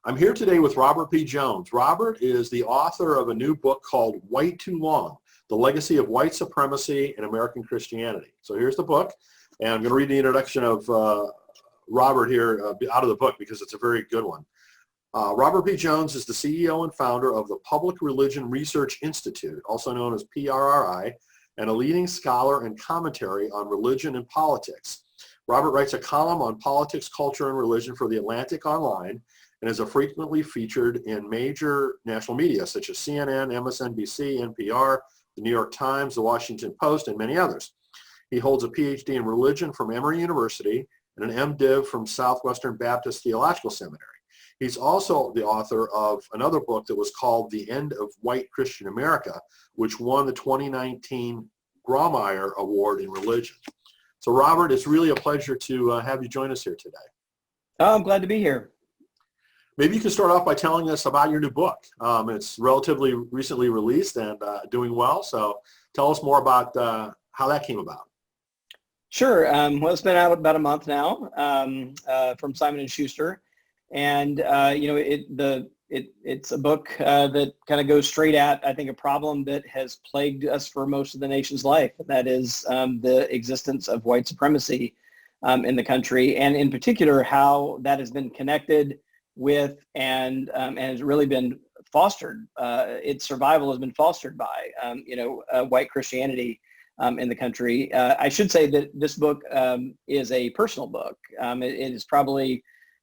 I'm here today with Robert P. Jones. Robert is the author of a new book called White Too Long, The Legacy of White Supremacy in American Christianity. So here's the book, and I'm going to read the introduction of Robert here out of the book because it's a very good one. Robert P. Jones is the CEO and founder of the Public Religion Research Institute, also known as PRRI, and a leading scholar and commentary on religion and politics. Robert writes a column on politics, culture, and religion for The Atlantic Online, and is frequently featured in major national media such as CNN, MSNBC, NPR, the New York Times, the Washington Post, and many others. He holds a PhD in religion from Emory University and an MDiv from Southwestern Baptist Theological Seminary. He's also the author of another book that was called The End of White Christian America, which won the 2019 Grawemeyer Award in Religion. So Robert, it's really a pleasure to have you join us here today. Oh, I'm glad to be here. Maybe you can start off by telling us about your new book. It's relatively recently released and doing well. So tell us more about how that came about. Sure. Well, it's been out about a month now from Simon & Schuster. And, it's a book that kind of goes straight at, I think, a problem that has plagued us for most of the nation's life. And that is the existence of white supremacy in the country. And in particular, how that has been connected with and has really been fostered. Its survival has been fostered by, white Christianity in the country. I should say that this book is a personal book. It is probably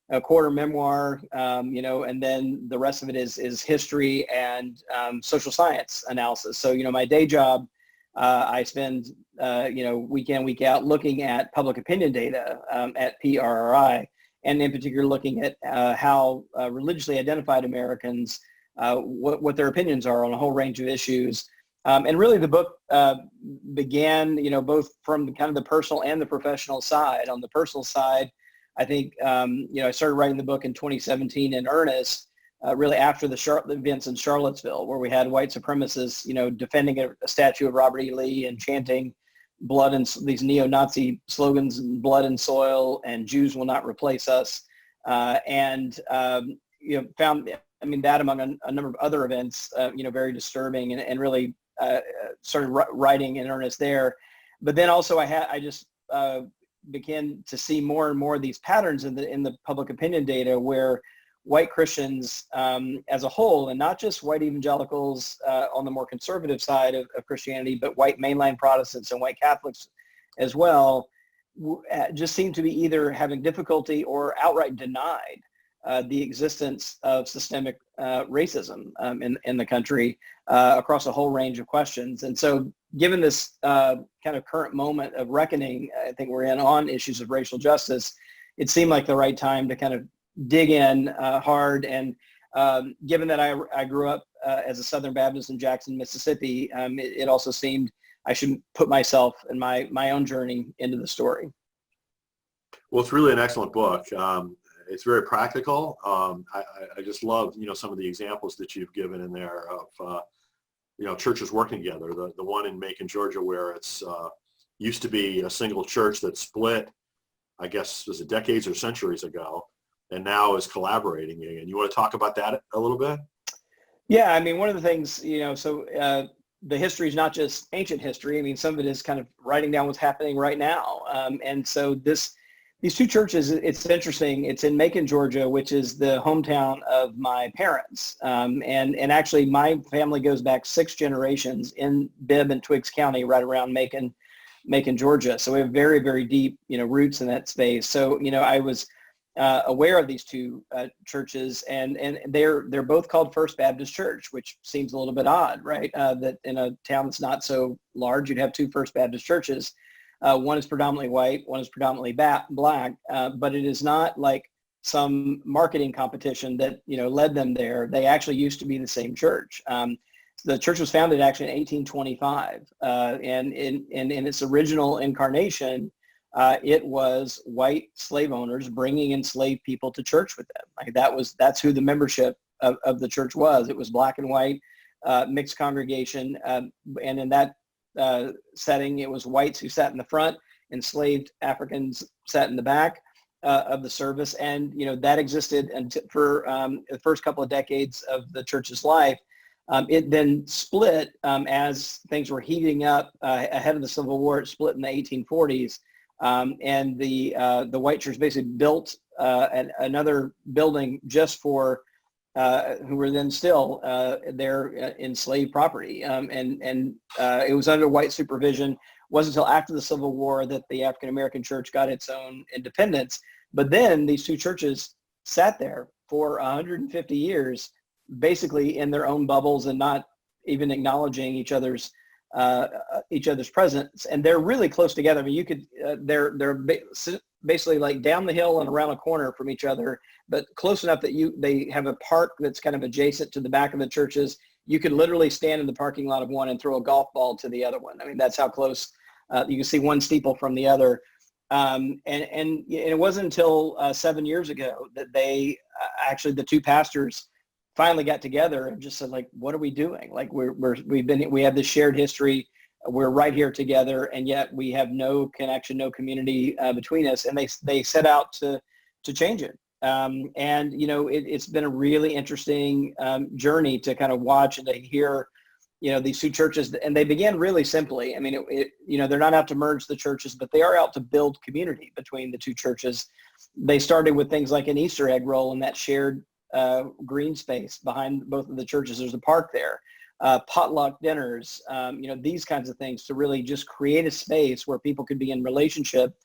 a quarter memoir, and then the rest of it is history and social science analysis. So, my day job, I spend, week in, week out looking at public opinion data at PRRI, and in particular looking at how religiously identified Americans, what their opinions are on a whole range of issues. And really the book began, both from kind of the personal and the professional side. On the personal side, I think, I started writing the book in 2017 in earnest, really after the events in Charlottesville, where we had white supremacists, defending a statue of Robert E. Lee and chanting blood and these neo-Nazi slogans, blood and soil, and Jews will not replace us. Found, that among a number of other events, very disturbing and really started writing in earnest there. But then also I just began to see more and more of these patterns in the public opinion data where white Christians as a whole, and not just white evangelicals on the more conservative side of Christianity, but white mainline Protestants and white Catholics as well, just seem to be either having difficulty or outright denied the existence of systemic racism in the country across a whole range of questions. And so given this kind of current moment of reckoning, I think we're in on issues of racial justice, it seemed like the right time to kind of dig in hard. And given that I grew up as a Southern Baptist in Jackson, Mississippi, it also seemed I should put myself and my own journey into the story. Well, it's really an excellent book. It's very practical. I just love, some of the examples that you've given in there of, churches working together. The one in Macon, Georgia, where it's used to be a single church that split, I guess, was it decades or centuries ago, and now is collaborating. And you want to talk about that a little bit? Yeah, one of the things, the history is not just ancient history. Some of it is kind of writing down what's happening right now. And so these two churches, it's interesting. It's in Macon, Georgia, which is the hometown of my parents. And actually my family goes back 6 generations in Bibb and Twiggs County, right around Macon, Georgia. So we have very, very deep, roots in that space. So, I was aware of these two churches, and they're both called First Baptist Church, which seems a little bit odd, right? That in a town that's not so large, you'd have 2 First Baptist churches. One is predominantly white, one is predominantly black, but it is not like some marketing competition that, led them there. They actually used to be the same church. The church was founded actually in 1825, and in its original incarnation, it was white slave owners bringing enslaved people to church with them. That's who the membership of the church was. It was black and white, mixed congregation, and in that setting, it was whites who sat in the front, enslaved Africans sat in the back. of the service, and that existed until for the first couple of decades of the church's life. It then split as things were heating up ahead of the Civil War. It split in the 1840s, and the white church basically built another building just for who were then still their enslaved property, and it was under white supervision. It wasn't until after the Civil War that the African American church got its own independence. But then these two churches sat there for 150 years, basically in their own bubbles and not even acknowledging each other's presence. And they're really close together. I mean, you could they're basically like down the hill and around a corner from each other, but close enough that they have a park that's kind of adjacent to the back of the churches. You could literally stand in the parking lot of one and throw a golf ball to the other one. I mean, that's how close you can see one steeple from the other. And it wasn't until 7 years ago that they actually, the two pastors finally got together and just said, like, what are we doing? Like, we have this shared history. We're right here together, and yet we have no connection, no community between us. And they set out to change it. And it's been a really interesting journey to kind of watch and to hear, these two churches, and they began really simply. I mean, they're not out to merge the churches, but they are out to build community between the two churches. They started with things like an Easter egg roll in that shared green space behind both of the churches. There's a park there, potluck dinners, these kinds of things to really just create a space where people could be in relationship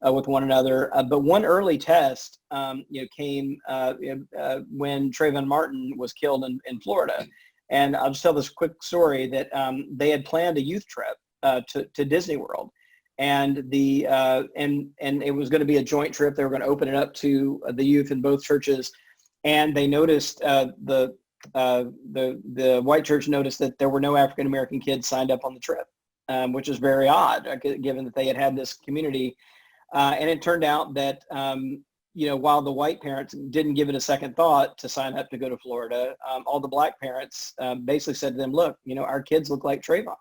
with one another. But one early test, came when Trayvon Martin was killed in Florida. And I'll just tell this quick story that they had planned a youth trip to Disney World, and and it was going to be a joint trip. They were going to open it up to the youth in both churches, and they noticed the white church noticed that there were no African American kids signed up on the trip, which is very odd given that they had this community. And it turned out that while the white parents didn't give it a second thought to sign up to go to Florida, all the black parents basically said to them, look, our kids look like Trayvon,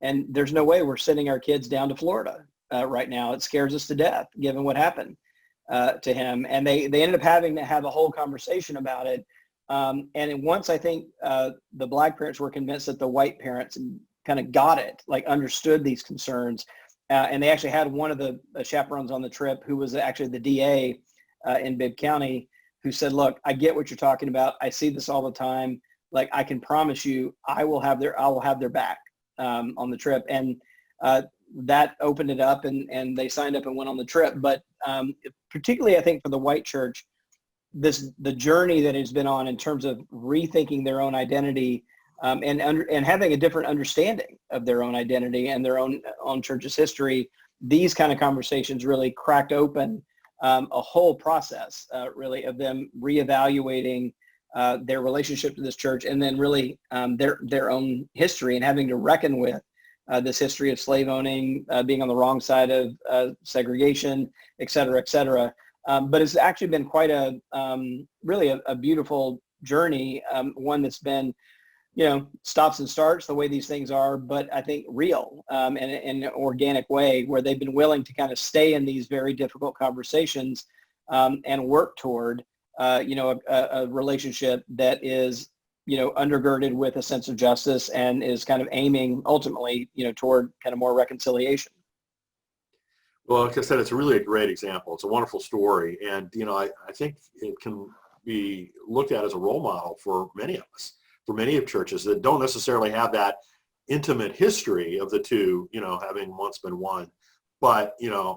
and there's no way we're sending our kids down to Florida right now. It scares us to death given what happened to him. And they ended up having to have a whole conversation about it. And once I think the black parents were convinced that the white parents kind of got it, like understood these concerns, and they actually had one of the chaperones on the trip who was actually the DA in Bibb County, who said, look, I get what you're talking about. I see this all the time. Like, I can promise you, I will have their back on the trip. And that opened it up, and they signed up and went on the trip. But particularly, I think for the white church, the journey that it's been on in terms of rethinking their own identity, and having a different understanding of their own identity and their own church's history, these kind of conversations really cracked open a whole process, really, of them reevaluating their relationship to this church, and then really their own history, and having to reckon with this history of slave owning, being on the wrong side of segregation, et cetera, et cetera. But it's actually been quite really a beautiful journey, one that's been, stops and starts the way these things are, but I think real, in an organic way, where they've been willing to kind of stay in these very difficult conversations and work toward, a relationship that is, undergirded with a sense of justice, and is kind of aiming ultimately, toward kind of more reconciliation. Well, like I said, it's really a great example. It's a wonderful story. And, I think it can be looked at as a role model for many of us, for many of churches that don't necessarily have that intimate history of the two, having once been one. But,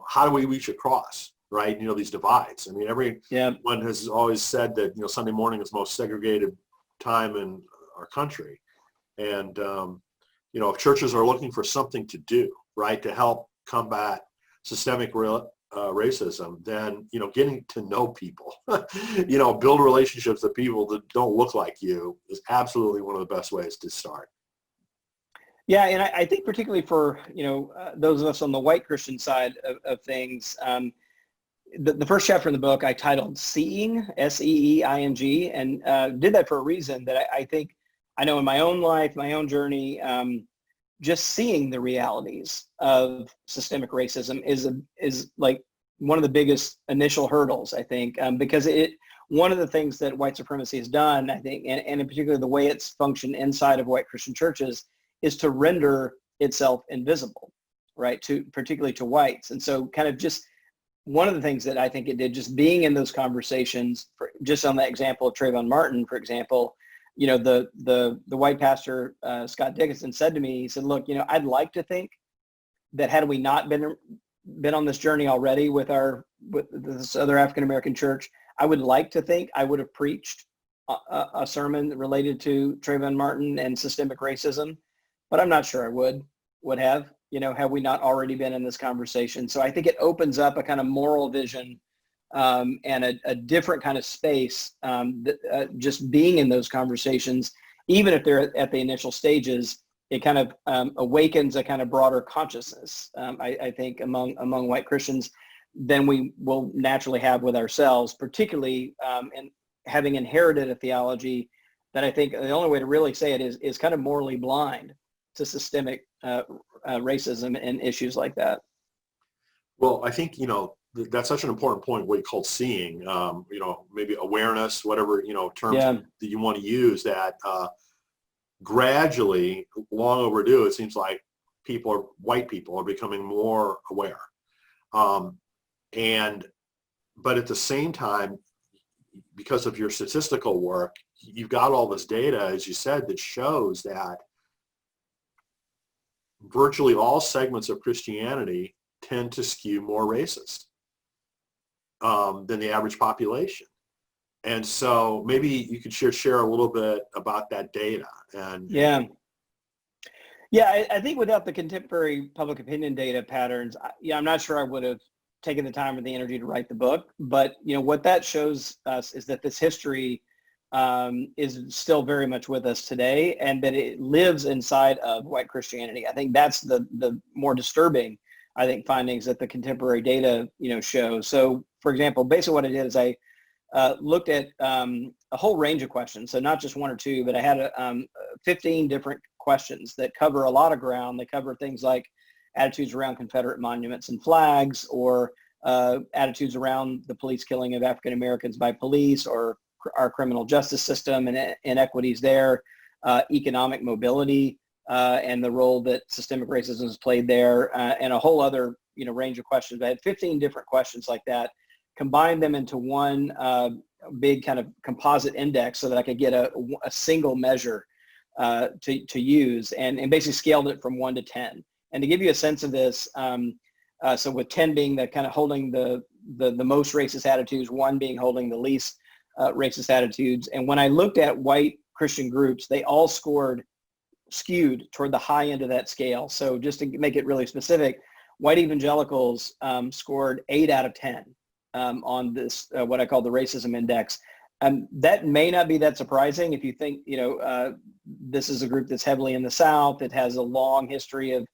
how do we reach across, right? These divides. I mean, everyone has always said that, Sunday morning is the most segregated time in our country. And, if churches are looking for something to do, right, to help combat systemic racism, then, getting to know people, build relationships with people that don't look like you is absolutely one of the best ways to start. Yeah, and I think particularly for, those of us on the white Christian side of things, the first chapter in the book I titled Seeing, S-E-E-I-N-G, and did that for a reason that I think I know in my own life, my own journey, just seeing the realities of systemic racism is like one of the biggest initial hurdles, I think, because one of the things that white supremacy has done, I think, and in particular the way it's functioned inside of white Christian churches, is to render itself invisible, right, particularly to whites. And so kind of just one of the things that I think it did, just being in those conversations, just on that example of Trayvon Martin, for example, the white pastor, Scott Dickinson, said to me, he said, look, I'd like to think that had we not been on this journey already with this other African-American church, I would like to think I would have preached a sermon related to Trayvon Martin and systemic racism, but I'm not sure I would have, had we not already been in this conversation. So I think it opens up a kind of moral vision and a different kind of space, just being in those conversations, even if they're at the initial stages. It kind of awakens a kind of broader consciousness, I think, among white Christians than we will naturally have with ourselves, particularly in having inherited a theology that I think the only way to really say it is kind of morally blind to systemic racism and issues like that. Well, I think, that's such an important point, what you call seeing, maybe awareness, whatever, terms that you want to use, that gradually, long overdue, it seems like white people are becoming more aware. But at the same time, because of your statistical work, you've got all this data, as you said, that shows that virtually all segments of Christianity tend to skew more racist than the average population. And so maybe you could share a little bit about that data. I think without the contemporary public opinion data patterns, I'm not sure I would have taken the time or the energy to write the book. But what that shows us is that this history is still very much with us today, and that it lives inside of white Christianity. I think that's the more disturbing, I think, findings that the contemporary data show. So, for example, basically what I did is I looked at a whole range of questions, so not just one or two, but I had 15 different questions that cover a lot of ground. They cover things like attitudes around Confederate monuments and flags, or attitudes around the police killing of African Americans by police, or our criminal justice system and inequities there, economic mobility and the role that systemic racism has played there, and a whole other range of questions. I had 15 different questions like that, combined them into one big kind of composite index so that I could get a single measure to use, and basically scaled it from 1 to 10. And to give you a sense of this, so with 10 being the kind of holding the most racist attitudes, 1 being holding the least racist attitudes. And when I looked at white Christian groups, they all skewed toward the high end of that scale. So just to make it really specific, white evangelicals scored 8 out of 10 on this, what I call the racism index. That may not be that surprising if you think, this is a group that's heavily in the South. It has a long history of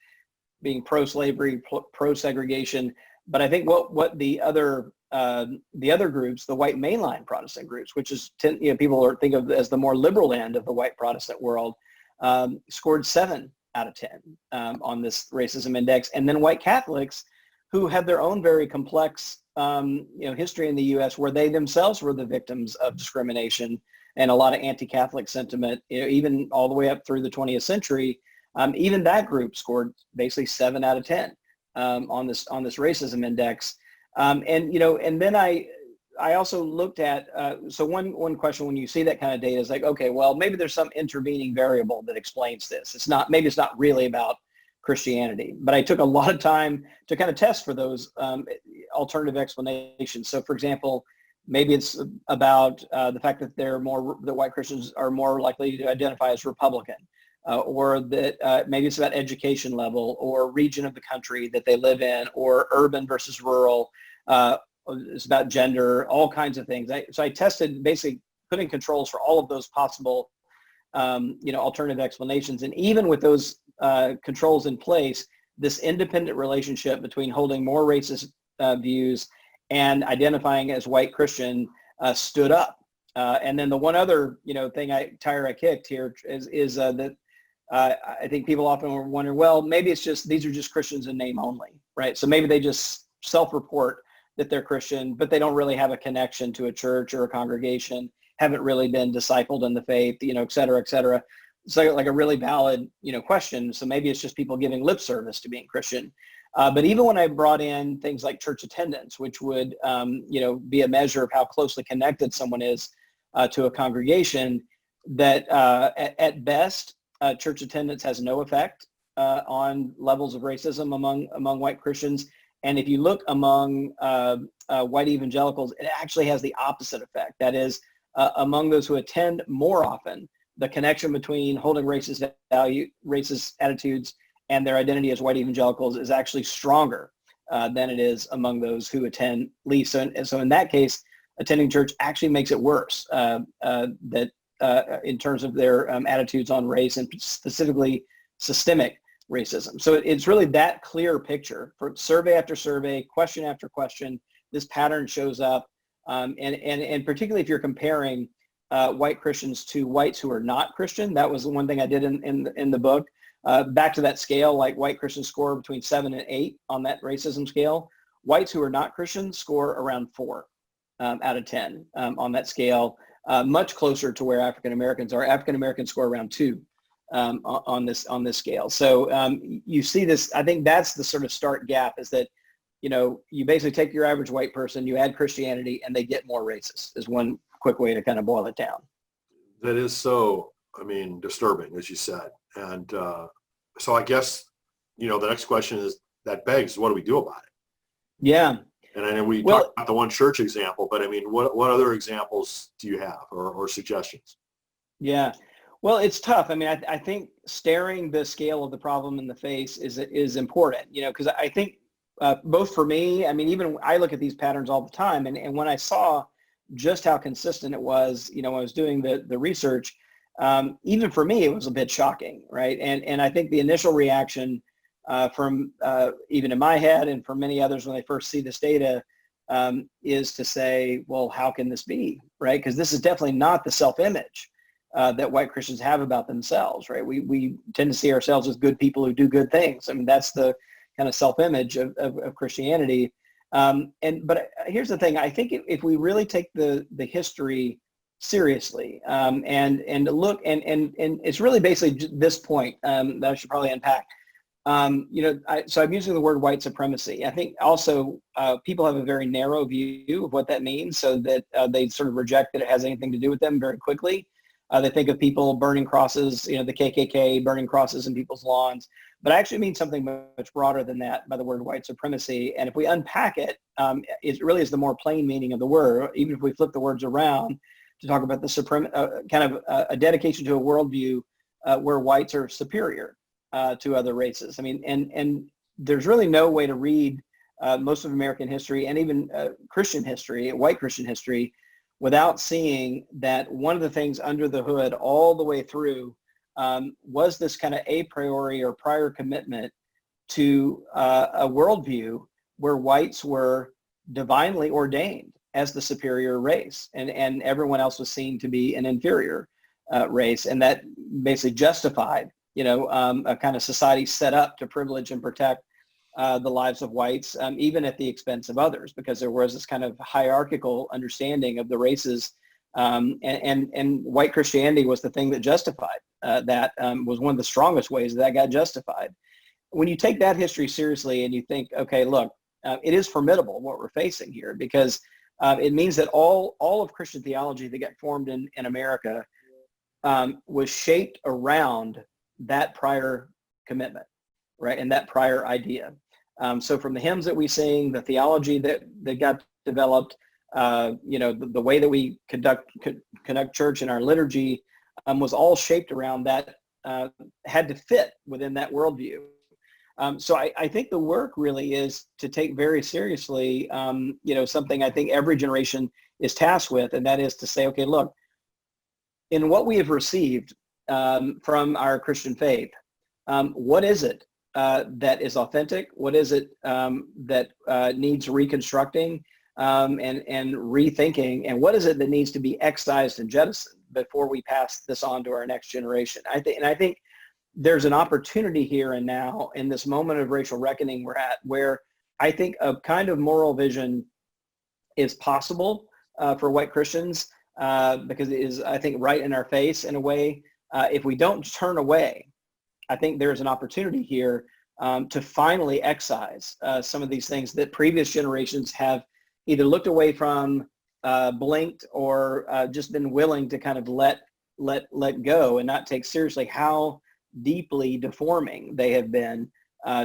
being pro-slavery, pro-segregation. But I think what the other groups, the white mainline Protestant groups, which is people think of as the more liberal end of the white Protestant world, scored 7 out of 10 on this racism index. And then white Catholics, who have their own very complex history in the U.S., where they themselves were the victims of discrimination and a lot of anti-Catholic sentiment, even all the way up through the 20th century. Even that group scored basically 7 out of 10 on this racism index. And then I also looked at, so one question when you see that kind of data is like, okay, well, maybe there's some intervening variable that explains this. Maybe it's not really about Christianity, but I took a lot of time to kind of test for those alternative explanations. So for example, maybe it's about the fact that that white Christians are more likely to identify as Republican, or that maybe it's about education level or region of the country that they live in, or urban versus rural. It's about gender, all kinds of things. So I tested, basically putting controls for all of those possible, alternative explanations. And even with those controls in place, this independent relationship between holding more racist views and identifying as white Christian stood up. And then the one other, tire I kicked here is that I think people often wonder, well, maybe these are just Christians in name only, right? So maybe they just self-report that they're Christian, but they don't really have a connection to a church or a congregation, haven't really been discipled in the faith, et cetera, et cetera. So like a really valid, question. So maybe it's just people giving lip service to being Christian. But even when I brought in things like church attendance, which would, be a measure of how closely connected someone is to a congregation, that at best, church attendance has no effect on levels of racism among white Christians. And if you look among white evangelicals, it actually has the opposite effect. That is, among those who attend more often, the connection between holding racist attitudes and their identity as white evangelicals is actually stronger than it is among those who attend least. So in that case, attending church actually makes it worse in terms of their attitudes on race, and specifically systemic racism. So it's really that clear picture. For survey after survey, question after question, this pattern shows up. And particularly if you're comparing white Christians to whites who are not Christian, that was the one thing I did in the book. Back to that scale, like white Christians score between 7 and 8 on that racism scale. Whites who are not Christian score around 4 out of 10 on that scale, much closer to where African Americans are. African Americans score around 2 on this scale. So you see this. I think that's the sort of start gap, is that you basically take your average white person, you add Christianity, and they get more racist. Is one quick way to kind of boil it down. That is so, disturbing, as you said. And so I guess, the next question is, that begs, what do we do about it? Yeah. And I know we talked about the one church example, but what other examples do you have or suggestions? Yeah. Well, it's tough. I think staring the scale of the problem in the face is important, because I think both for me, even I look at these patterns all the time. And when I saw just how consistent it was, when I was doing the research, even for me, it was a bit shocking, right? And I think the initial reaction from even in my head and for many others when they first see this data is to say, well, how can this be, right? Because this is definitely not the self-image that white Christians have about themselves, right? We tend to see ourselves as good people who do good things. That's the kind of self-image of Christianity. But here's the thing. I think if we really take the history seriously and look, and it's really basically this point that I should probably unpack. So I'm using the word white supremacy. I think also people have a very narrow view of what that means, so that they sort of reject that it has anything to do with them very quickly. They think of people burning crosses, the KKK burning crosses in people's lawns, but I actually mean something much broader than that by the word white supremacy. And if we unpack it, it really is the more plain meaning of the word. Even if we flip the words around to talk about the kind of a dedication to a worldview where whites are superior to other races. And there's really no way to read most of American history and even Christian history, white Christian history, without seeing that one of the things under the hood all the way through was this kind of a priori or prior commitment to a worldview where whites were divinely ordained as the superior race, and everyone else was seen to be an inferior race, and that basically justified a kind of society set up to privilege and protect the lives of whites, even at the expense of others, because there was this kind of hierarchical understanding of the races, and white Christianity was the thing that justified that, was one of the strongest ways that got justified. When you take that history seriously and you think, okay, look, it is formidable what we're facing here, because it means that all of Christian theology that got formed in America was shaped around that prior commitment, right, and that prior idea. So from the hymns that we sing, the theology that got developed, the way that we conduct church in our liturgy was all shaped around that, had to fit within that worldview. So I think the work really is to take very seriously, something I think every generation is tasked with, and that is to say, okay, look, in what we have received from our Christian faith, what is it that is authentic? What is it that needs reconstructing and rethinking? And what is it that needs to be excised and jettisoned before we pass this on to our next generation? I think there's an opportunity here and now in this moment of racial reckoning we're at, where I think a kind of moral vision is possible for white Christians because it is, I think, right in our face in a way. If we don't turn away, I think there's an opportunity here to finally excise some of these things that previous generations have either looked away from, blinked, or just been willing to kind of let go and not take seriously how deeply deforming they have been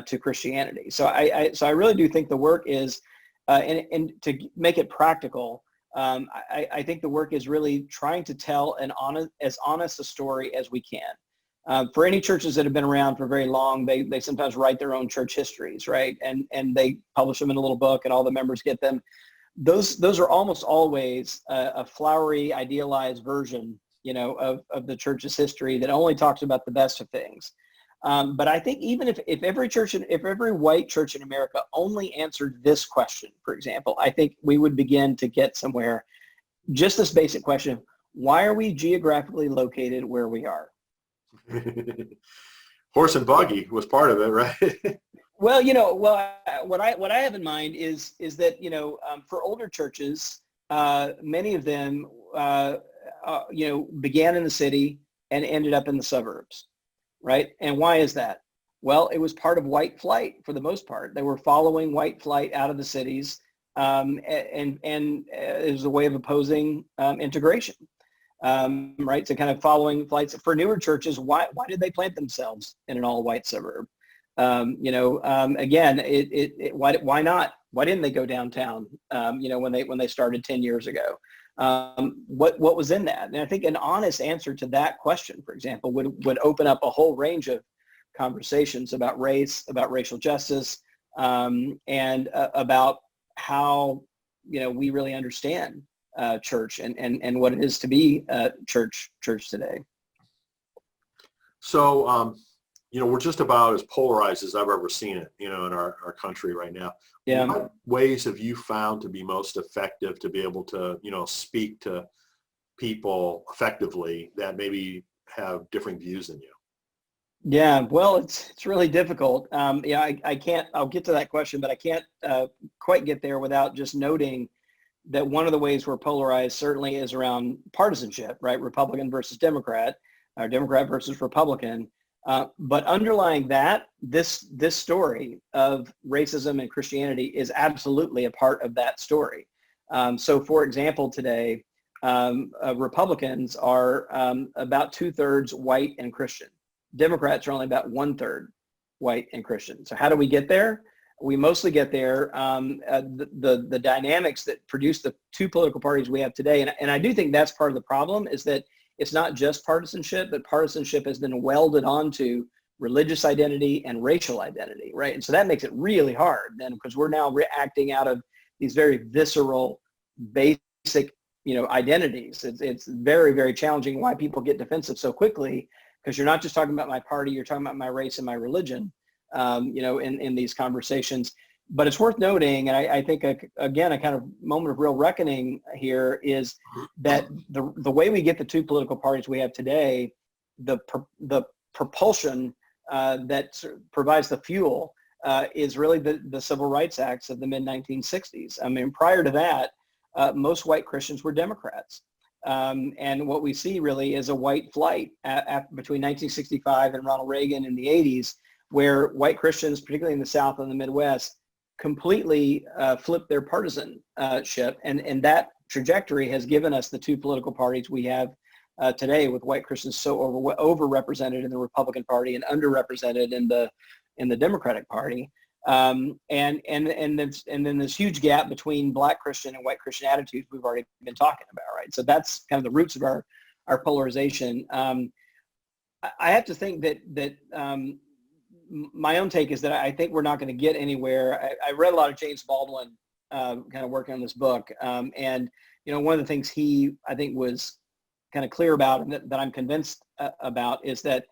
to Christianity. So I really do think the work is, and to make it practical, I think the work is really trying to tell as honest a story as we can. For any churches that have been around for very long, they sometimes write their own church histories, right? And they publish them in a little book, and all the members get them. Those are almost always a flowery, idealized version, of the church's history that only talks about the best of things. But I think even if every white church in America only answered this question, for example, I think we would begin to get somewhere. Just this basic question: why are we geographically located where we are? Horse and buggy was part of it, right? Well, what I have in mind is that for older churches, many of them began in the city and ended up in the suburbs, right? And why is that? Well, it was part of white flight for the most part. They were following white flight out of the cities, and it was a way of opposing integration. Right? So kind of following flights. For newer churches, why did they plant themselves in an all-white suburb? Again, why not? Why didn't they go downtown? When they started 10 years ago, what was in that? And I think an honest answer to that question, for example, would open up a whole range of conversations about race, about racial justice, and about how we really understand church and what it is to be church today. So, we're just about as polarized as I've ever seen it, in our country right now. Yeah. What ways have you found to be most effective to be able to, speak to people effectively that maybe have different views than you? Yeah, well, it's really difficult. I can't, I'll get to that question, but I can't quite get there without just noting that one of the ways we're polarized certainly is around partisanship, right? Republican versus Democrat, or Democrat versus Republican. But underlying that, this story of racism and Christianity is absolutely a part of that story. So for example, today, Republicans are about 2/3 white and Christian. Democrats are only about 1/3 white and Christian. So how do we get there? We mostly get there, the dynamics that produce the two political parties we have today. And I do think that's part of the problem, is that it's not just partisanship, but partisanship has been welded onto religious identity and racial identity, right? And so that makes it really hard then, because we're now reacting out of these very visceral, basic, identities. It's very, very challenging why people get defensive so quickly, because you're not just talking about my party, you're talking about my race and my religion, in these conversations. But it's worth noting, and I think, again, a kind of moment of real reckoning here is that the way we get the two political parties we have today, the propulsion that provides the fuel is really the Civil Rights Acts of the mid-1960s. I mean, prior to that, most white Christians were Democrats. And what we see really is a white flight between 1965 and Ronald Reagan in the 80s, where white Christians, particularly in the South and the Midwest, completely flipped their partisanship, and that trajectory has given us the two political parties we have today, with white Christians so overrepresented in the Republican Party and underrepresented in the Democratic Party, and then this huge gap between Black Christian and white Christian attitudes we've already been talking about, right? So that's kind of the roots of our polarization. I have to think that my own take is that I think we're not going to get anywhere. I read a lot of James Baldwin kind of working on this book. And, one of the things he, I think, was kind of clear about, and that I'm convinced about, is that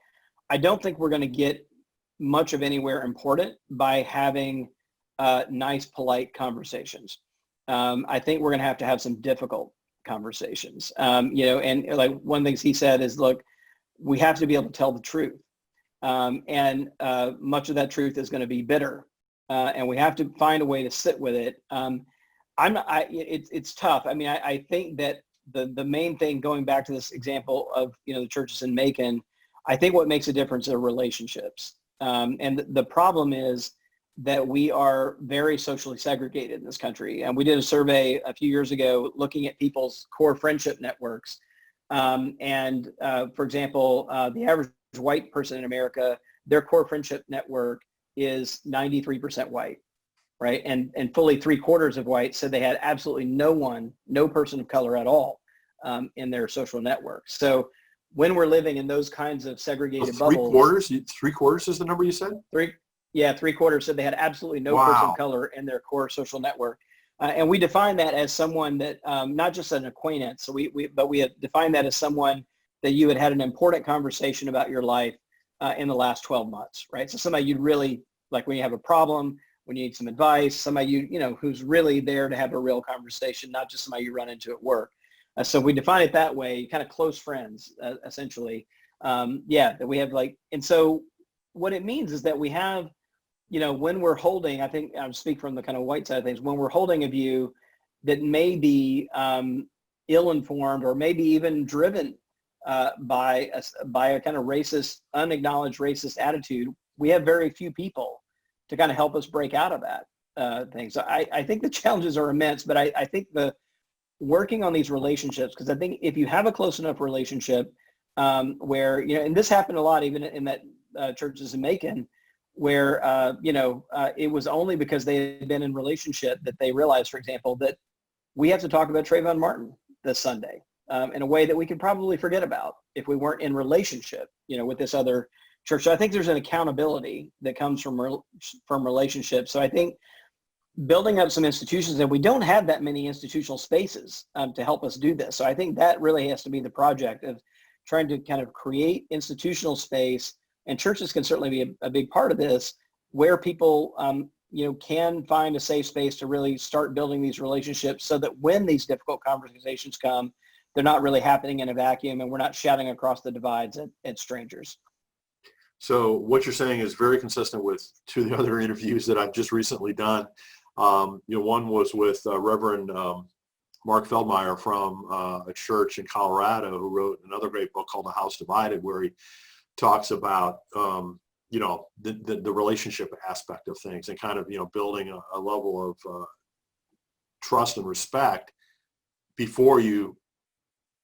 I don't think we're going to get much of anywhere important by having nice, polite conversations. I think we're going to have some difficult conversations. And like one of the things he said is, look, we have to be able to tell the truth. And much of that truth is going to be bitter, and we have to find a way to sit with it. It's tough. I mean, I think that the main thing, going back to this example of, the churches in Macon, I think what makes a difference are relationships. And the problem is that we are very socially segregated in this country. And we did a survey a few years ago looking at people's core friendship networks. For example, the average white person in America, their core friendship network is 93% white, right? And fully 3/4 of whites said they had absolutely no person of color at all in their social network. So when we're living in those kinds of segregated bubbles. 3/4 is the number you said? 3/4 said they had absolutely no person of color in their core social network. And we define that as someone that, not just an acquaintance, but we have defined that as someone that you had an important conversation about your life in the last 12 months, right? So somebody you'd really, like when you have a problem, when you need some advice, somebody who's really there to have a real conversation, not just somebody you run into at work. So we define it that way, kind of close friends, essentially. That we have and so what it means is that we have, when we're holding, I think I'll speak from the kind of white side of things, when we're holding a view that may be ill-informed or maybe even driven by a kind of racist, unacknowledged racist attitude, we have very few people to kind of help us break out of that thing. So I think the challenges are immense, but I think the working on these relationships, because I think if you have a close enough relationship where, and this happened a lot even in that churches in Macon, where, it was only because they had been in relationship that they realized, for example, that we have to talk about Trayvon Martin this Sunday in a way that we could probably forget about if we weren't in relationship, with this other church. So I think there's an accountability that comes from relationships. So I think building up some institutions, and we don't have that many institutional spaces to help us do this. So I think that really has to be the project of trying to kind of create institutional space, and churches can certainly be a big part of this, where people, can find a safe space to really start building these relationships so that when these difficult conversations come, they're not really happening in a vacuum and we're not shouting across the divides at strangers. So what you're saying is very consistent with two of the other interviews that I've just recently done. One was with Reverend Mark Feldmeyer from a church in Colorado, who wrote another great book called The House Divided, where he talks about, the relationship aspect of things and kind of, building a level of trust and respect before you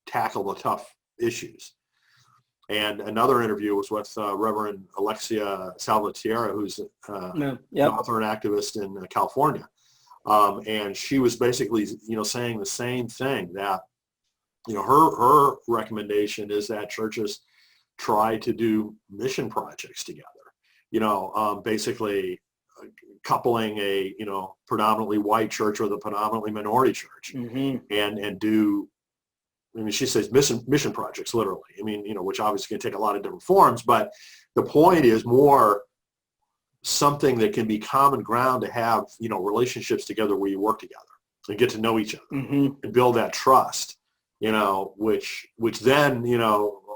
tackle the tough issues. And another interview was with Reverend Alexia Salvatierra, who's an author and activist in California. And she was basically, saying the same thing, that, her recommendation is that churches try to do mission projects together, basically coupling a, predominantly white church with a predominantly minority church, and do, she says mission projects, literally. Which obviously can take a lot of different forms, but the point is more something that can be common ground to have, relationships together where you work together and get to know each other and build that trust, which then,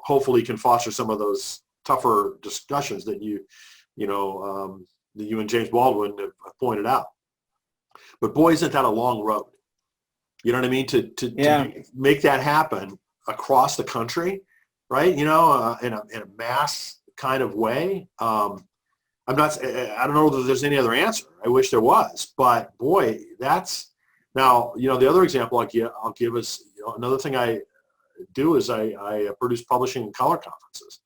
hopefully can foster some of those tougher discussions that that you and James Baldwin have pointed out. But boy, isn't that a long road. You know what I mean? To make that happen across the country, right? In a mass kind of way. I don't know that there's any other answer. I wish there was, but boy, that's now, the other example I'll give is, another thing I do is I produce publishing and color conferences.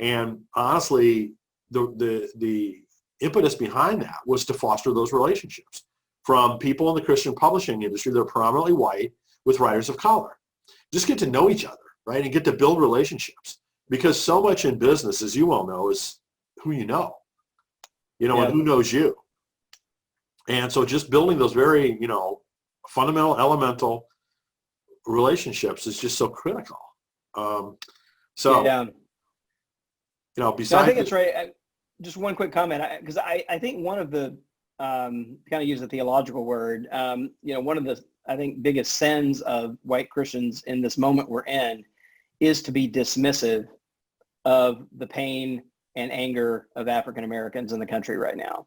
And honestly, the impetus behind that was to foster those relationships from people in the Christian publishing industry that are predominantly white with writers of color. Just get to know each other, right? And get to build relationships, because so much in business, as you well know, is who you know, and who knows you. And so just building those very, fundamental, elemental relationships is just so critical. Besides, I think it's right. Just one quick comment, because I think one of the, kind of use a theological word, one of the, I think, biggest sins of white Christians in this moment we're in is to be dismissive of the pain and anger of African Americans in the country right now.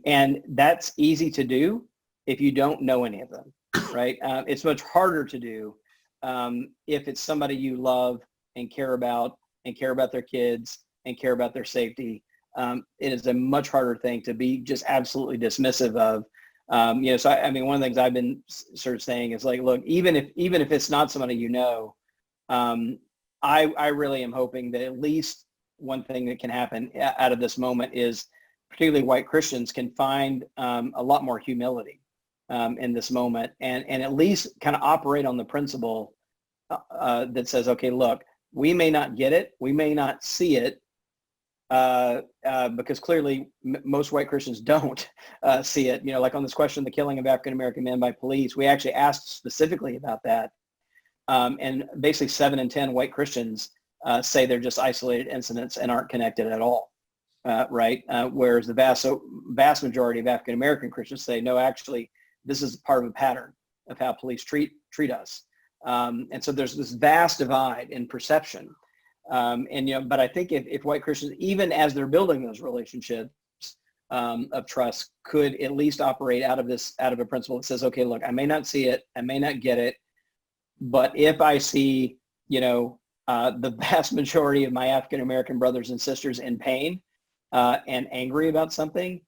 And that's easy to do if you don't know any of them, right? It's much harder to do if it's somebody you love and care about their kids and care about their safety. It is a much harder thing to be just absolutely dismissive of. So I mean, one of the things I've been sort of saying is like, look, even if it's not somebody you know, I really am hoping that at least one thing that can happen out of this moment is particularly white Christians can find a lot more humility in this moment and at least kind of operate on the principle that says, okay, look, we may not get it, we may not see it, because clearly most white Christians don't see it. Like on this question, the killing of African-American men by police, we actually asked specifically about that. And basically 7 in 10 white Christians say they're just isolated incidents and aren't connected at all, right? Whereas the vast majority of African-American Christians say, no, actually, this is part of a pattern of how police treat us. And so there's this vast divide in perception. But I think if white Christians, even as they're building those relationships of trust, could at least operate out of a principle that says, okay, look, I may not see it, I may not get it, but if I see, the vast majority of my African-American brothers and sisters in pain and angry about something,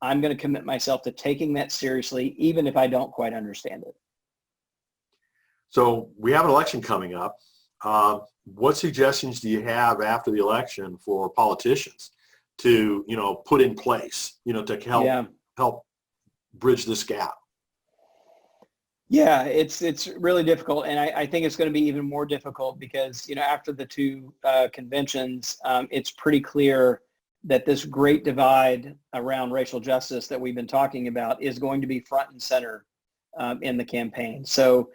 I'm going to commit myself to taking that seriously, even if I don't quite understand it. So we have an election coming up. What suggestions do you have after the election for politicians to, put in place, to help bridge this gap? Yeah, it's really difficult. And I think it's going to be even more difficult because, after the two conventions, it's pretty clear that this great divide around racial justice that we've been talking about is going to be front and center in the campaign. So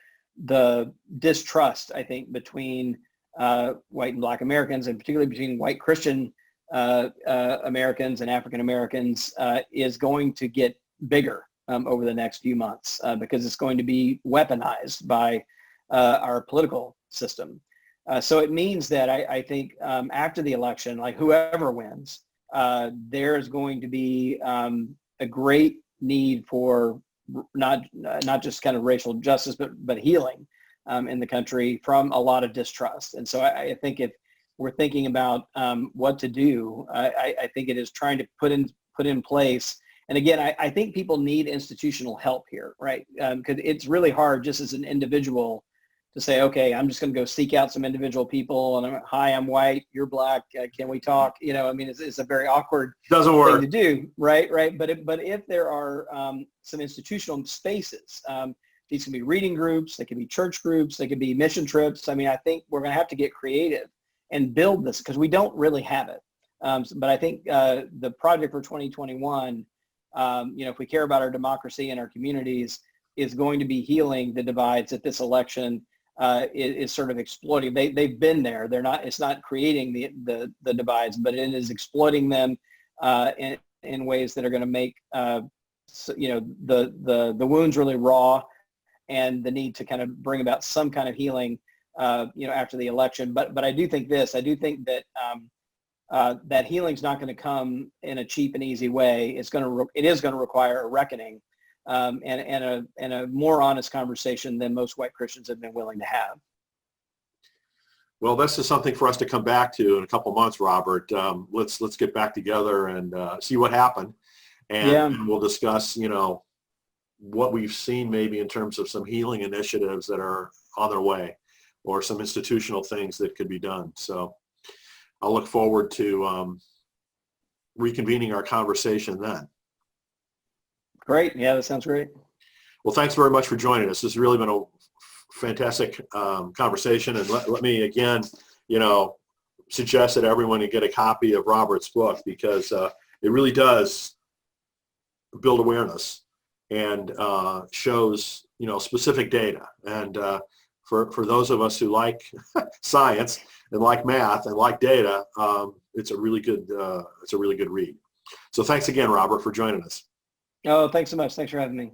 the distrust, I think, between white and Black Americans, and particularly between white Christian Americans and African Americans, is going to get bigger over the next few months because it's going to be weaponized by our political system. So it means that I think after the election, like whoever wins, there's going to be a great need for not just kind of racial justice, but healing in the country from a lot of distrust. And so I think if we're thinking about what to do, I think it is trying to put in place. And again, I think people need institutional help here, right? Because it's really hard just as an individual to say, okay, I'm just going to go seek out some individual people and hi, I'm white, you're Black, can we talk? It's a very awkward thing to do, right? But if there are some institutional spaces, these can be reading groups, they can be church groups, they can be mission trips. I think we're going to have to get creative and build this because we don't really have it. But I think the project for 2021, if we care about our democracy and our communities, is going to be healing the divides that this election is sort of exploiting. They've been there. It's not creating the divides, but it is exploiting them in ways that are going to make the wounds really raw, and the need to kind of bring about some kind of healing after the election. But I do think this. I do think that that healing's not going to come in a cheap and easy way. It is going to require a reckoning and a more honest conversation than most white Christians have been willing to have. Well, this is something for us to come back to in a couple months, Robert. Let's get back together and see what happened, and we'll discuss, what we've seen maybe in terms of some healing initiatives that are on their way, or some institutional things that could be done. So I'll look forward to reconvening our conversation then. Great. Yeah, that sounds great. Well, thanks very much for joining us. This has really been a fantastic conversation. And let me again, suggest that everyone get a copy of Robert's book, because it really does build awareness and shows, specific data. And for those of us who like science and like math and like data, it's a really good read. So thanks again, Robert, for joining us. Oh, thanks so much. Thanks for having me.